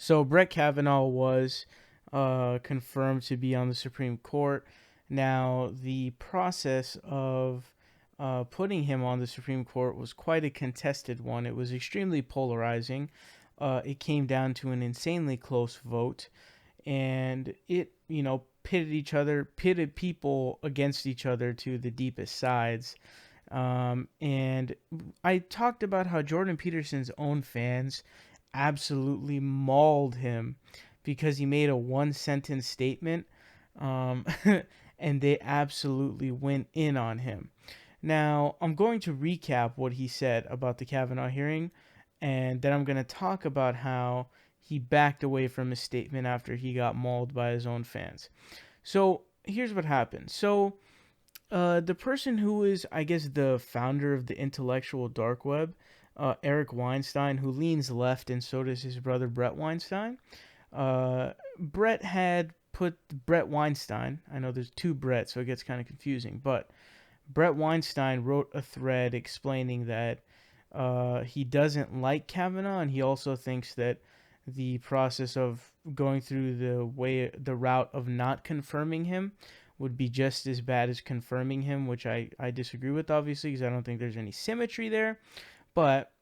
So Brett Kavanaugh was confirmed to be on the Supreme Court. Now, the process of putting him on the Supreme Court was quite a contested one. It was extremely polarizing. It came down to an insanely close vote, and it, pitted people against each other to the deepest sides. And I talked about how Jordan Peterson's own fans absolutely mauled him because he made a one sentence statement, um, and they absolutely went in on him. Now, I'm going to recap what he said about the Kavanaugh hearing, and then I'm going to talk about how he backed away from his statement after he got mauled by his own fans. So, here's what happened. The person who is, I guess, the founder of the intellectual dark web, Eric Weinstein, who leans left, and so does his brother Brett Weinstein. Brett had put Brett Weinstein. I know there's two Bretts, so it gets kind of confusing. But Brett Weinstein wrote a thread explaining that he doesn't like Kavanaugh, and he also thinks that the process of going through the route of not confirming him would be just as bad as confirming him, which I disagree with, obviously, because I don't think there's any symmetry there. But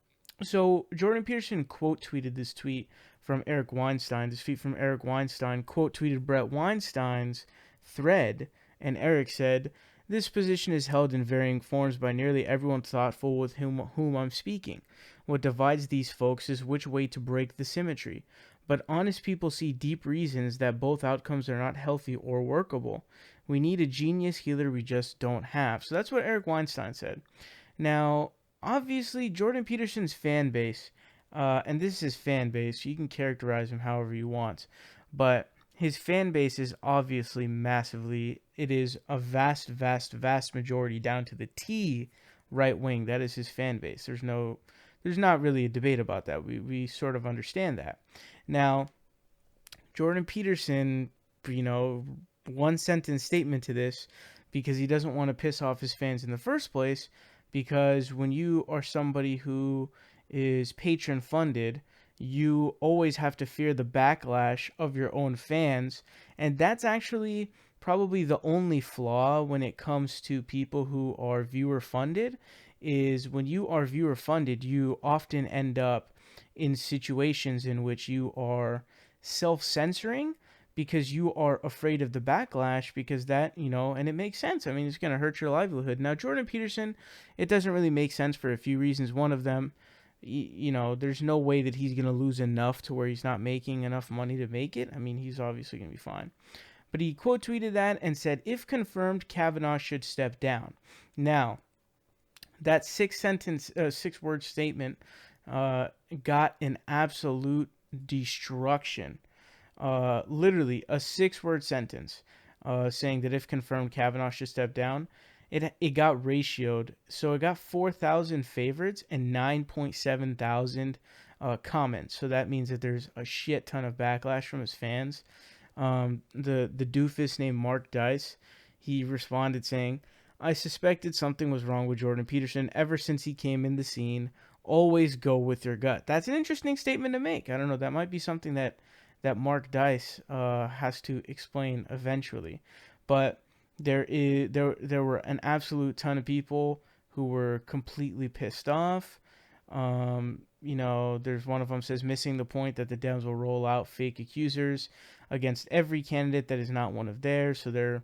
so Jordan Peterson quote tweeted this tweet from Eric Weinstein. This tweet from Eric Weinstein quote tweeted Brett Weinstein's thread, and Eric said, "This position is held in varying forms by nearly everyone thoughtful with whom I'm speaking. What divides these folks is which way to break the symmetry. But honest people see deep reasons that both outcomes are not healthy or workable. We need a genius healer we just don't have." So that's what Eric Weinstein said. Now, obviously, Jordan Peterson's fan base, and this is his fan base, you can characterize him however you want, but his fan base is obviously massively, it is a vast, vast, vast majority down to the T right wing. That is his fan base. There's not really a debate about that. We sort of understand that. Now, Jordan Peterson, you know, one sentence statement to this because he doesn't want to piss off his fans in the first place. Because when you are somebody who is patron funded, you always have to fear the backlash of your own fans. And that's actually probably the only flaw when it comes to people who are viewer funded is when you are viewer funded, you often end up in situations in which you are self-censoring because you are afraid of the backlash because that, and it makes sense. I mean, it's going to hurt your livelihood. Now, Jordan Peterson, it doesn't really make sense for a few reasons. One of them, there's no way that he's going to lose enough to where he's not making enough money to make it. I mean, he's obviously going to be fine. But he quote tweeted that and said, "If confirmed, Kavanaugh should step down." Now, that six word statement got an absolute destruction. Literally a six-word sentence saying that if confirmed, Kavanaugh should step down. It got ratioed, so it got 4,000 favorites and 9.7 thousand comments. So that means that there's a shit ton of backlash from his fans. The doofus named Mark Dice, he responded saying, "I suspected something was wrong with Jordan Peterson ever since he came in the scene. Always go with your gut." That's an interesting statement to make. I don't know. That might be something that Mark Dice has to explain eventually. But there were an absolute ton of people who were completely pissed off. There's one of them says missing the point that the Dems will roll out fake accusers against every candidate that is not one of theirs. So they're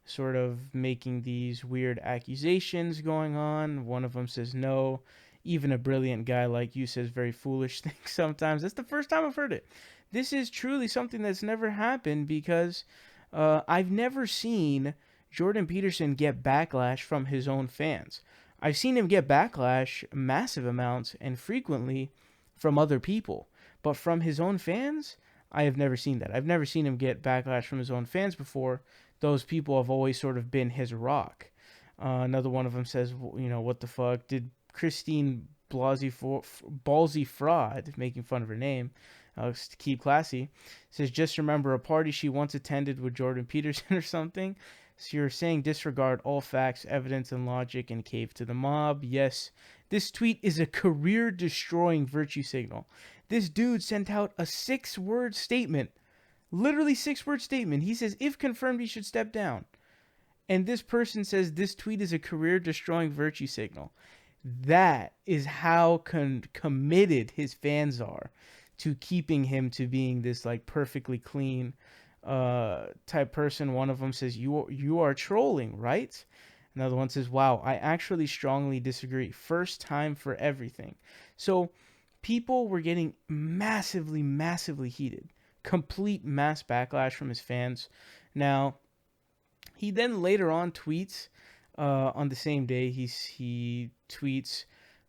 sort of making these weird accusations going on. One of them says no. Even a brilliant guy like you says very foolish things sometimes. That's the first time I've heard it. This is truly something that's never happened because I've never seen Jordan Peterson get backlash from his own fans. I've seen him get backlash massive amounts and frequently from other people, but from his own fans, I have never seen that. I've never seen him get backlash from his own fans before. Those people have always sort of been his rock. Another one of them says, what the fuck? Did Christine Ballsy Fraud, making fun of her name, to keep classy, says, "Just remember a party she once attended with Jordan Peterson or something." So you're saying disregard all facts, evidence, and logic and cave to the mob. Yes, this tweet is a career-destroying virtue signal. This dude sent out a 6-word statement, literally 6-word statement. He says, if confirmed, he should step down. And this person says this tweet is a career-destroying virtue signal. That is how committed his fans are to keeping him to being this like perfectly clean type person. One of them says, you are trolling, right? Another one says, wow, I actually strongly disagree. First time for everything. So people were getting massively, massively heated. Complete mass backlash from his fans. Now, he then later on tweets on the same day. He tweets,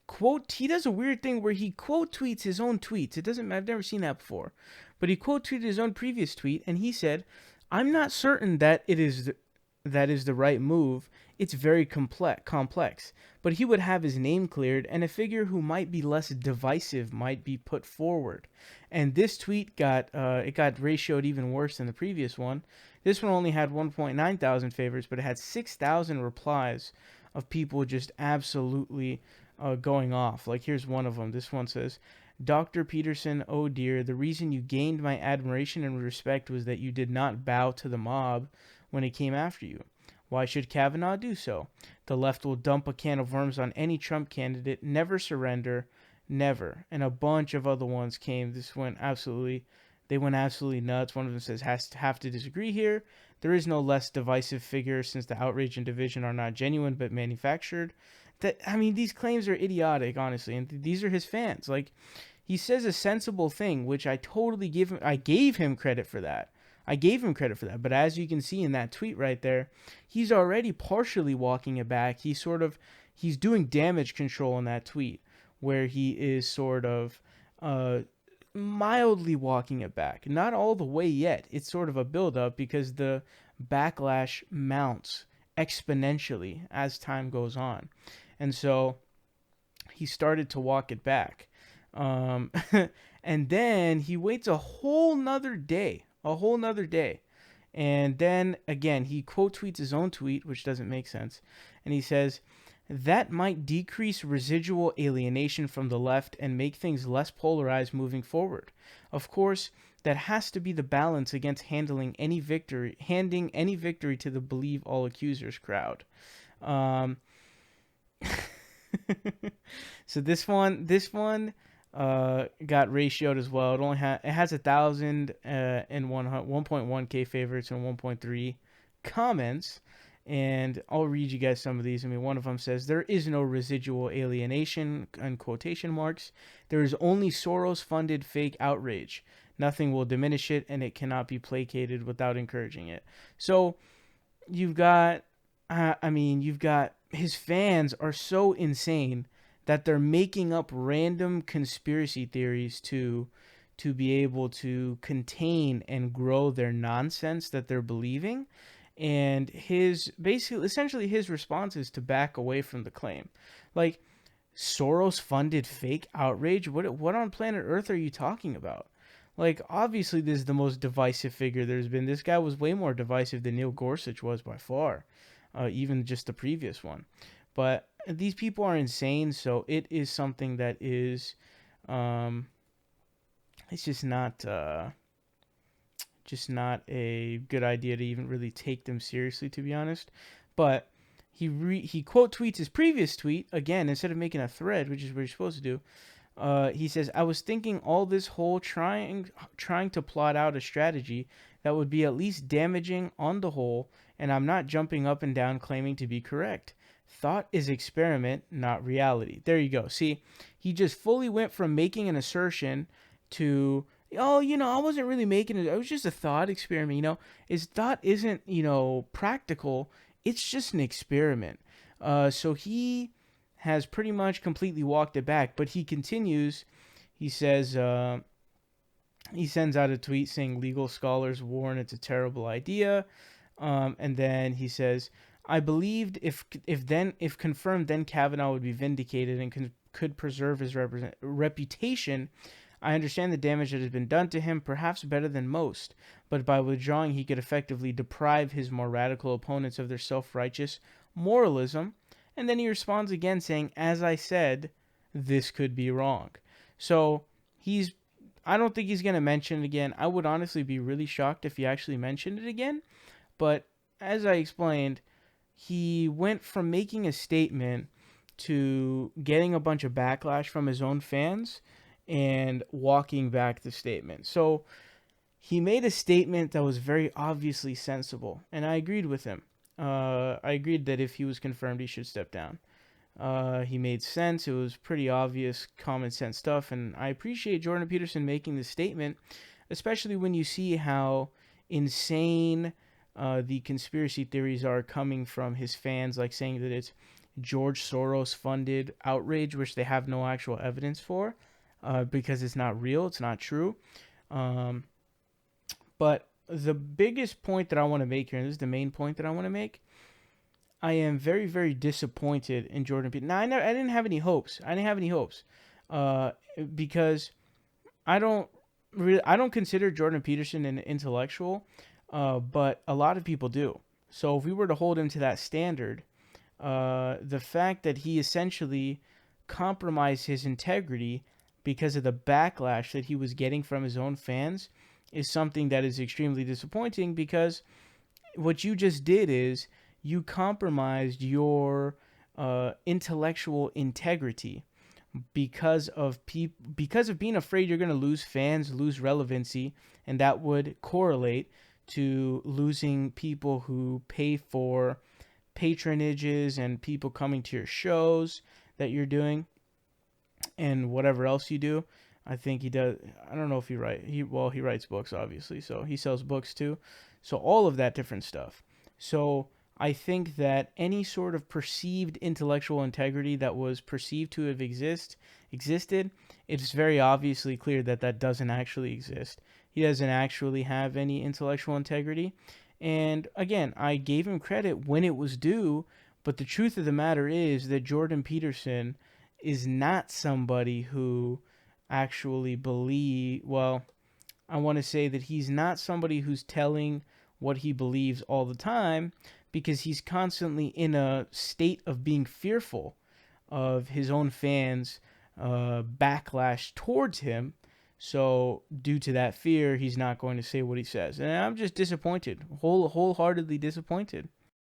quote, he does a weird thing where he quote tweets his own tweets. It doesn't, I've never seen that before. But he quote tweeted his own previous tweet, and he said, I'm not certain that that is the right move. It's very complex. But he would have his name cleared, and a figure who might be less divisive might be put forward. And this tweet got ratioed even worse than the previous one. This one only had 1.9 thousand favorites, but it had 6,000 replies of people just absolutely going off. Like, here's one of them. This one says, Dr. Peterson, oh dear, the reason you gained my admiration and respect was that you did not bow to the mob when it came after you. Why should Kavanaugh do so? The left will dump a can of worms on any Trump candidate. Never surrender. Never. And a bunch of other ones came. They went absolutely nuts. One of them says, have to disagree here. There is no less divisive figure since the outrage and division are not genuine but manufactured. These claims are idiotic, honestly. And these are his fans. Like, he says a sensible thing, which I gave him credit for that. But as you can see in that tweet right there, he's already partially walking it back. He's doing damage control in that tweet, where he is sort of mildly walking it back. Not all the way yet. It's sort of a build-up because the backlash mounts exponentially as time goes on. And so he started to walk it back. And then he waits a whole nother day. And then again, he quote tweets his own tweet, which doesn't make sense. And he says, that might decrease residual alienation from the left and make things less polarized moving forward. Of course, that has to be the balance against handing any victory to the believe all accusers crowd. So this one got ratioed as well. It has 1.1k favorites and 1.3 comments. And I'll read you guys some of these. One of them says, there is no residual alienation, in quotation marks. There is only Soros-funded fake outrage. Nothing will diminish it, and it cannot be placated without encouraging it. So you've got his fans are so insane that they're making up random conspiracy theories to be able to contain and grow their nonsense that they're believing. And essentially his response is to back away from the claim. Like, Soros-funded fake outrage? What on planet Earth are you talking about? Like, obviously this is the most divisive figure there's been. This guy was way more divisive than Neil Gorsuch was by far, even just the previous one. But these people are insane, so it is something that is, it's just not a good idea to even really take them seriously, to be honest. But he quote tweets his previous tweet again instead of making a thread, which is what you're supposed to do. He says, I was thinking all this whole trying to plot out a strategy that would be at least damaging on the whole, and I'm not jumping up and down claiming to be correct. Thought is experiment, not reality. There you go. See, he just fully went from making an assertion to, I wasn't really making it. It was just a thought experiment. His thought isn't, practical. It's just an experiment. So he has pretty much completely walked it back, but he continues. He says, he sends out a tweet saying legal scholars warn it's a terrible idea. And then he says, I believed if confirmed, then Kavanaugh would be vindicated and could preserve his reputation. I understand the damage that has been done to him, perhaps better than most, but by withdrawing, he could effectively deprive his more radical opponents of their self-righteous moralism. And then he responds again saying, as I said, this could be wrong. So he's I don't think he's going to mention it again. I would honestly be really shocked if he actually mentioned it again. But as I explained, he went from making a statement to getting a bunch of backlash from his own fans and walking back the statement. So he made a statement that was very obviously sensible, and I agreed with him. I agreed that if he was confirmed, he should step down. He made sense. It was pretty obvious, common sense stuff, and I appreciate Jordan Peterson making this statement, especially when you see how insane the conspiracy theories are coming from his fans, like saying that it's George Soros funded outrage, which they have no actual evidence for, because it's not real, it's not true. Um, but the biggest point that I want to make here, and this is the main point that I want to make, I am very, very disappointed in Jordan Peterson. Now, I didn't have any hopes. I didn't have any hopes uh, because I don't consider Jordan Peterson an intellectual, but a lot of people do. So if we were to hold him to that standard, the fact that he essentially compromised his integrity because of the backlash that he was getting from his own fans is something that is extremely disappointing, because what you just did is you compromised your intellectual integrity because of being afraid you're going to lose fans, lose relevancy, and that would correlate to losing people who pay for patronages and people coming to your shows that you're doing and whatever else you do. I think he does. I don't know if he writes books, obviously, so he sells books too. So all of that different stuff. So I think that any sort of perceived intellectual integrity that was perceived to have existed, it's very obviously clear that that doesn't actually exist. He doesn't actually have any intellectual integrity. And again, I gave him credit when it was due, but the truth of the matter is that Jordan Peterson is not somebody who actually well, I want to say that he's not somebody who's telling what he believes all the time, because he's constantly in a state of being fearful of his own fans' backlash towards him. So, due to that fear, he's not going to say what he says. And I'm just disappointed, wholeheartedly disappointed.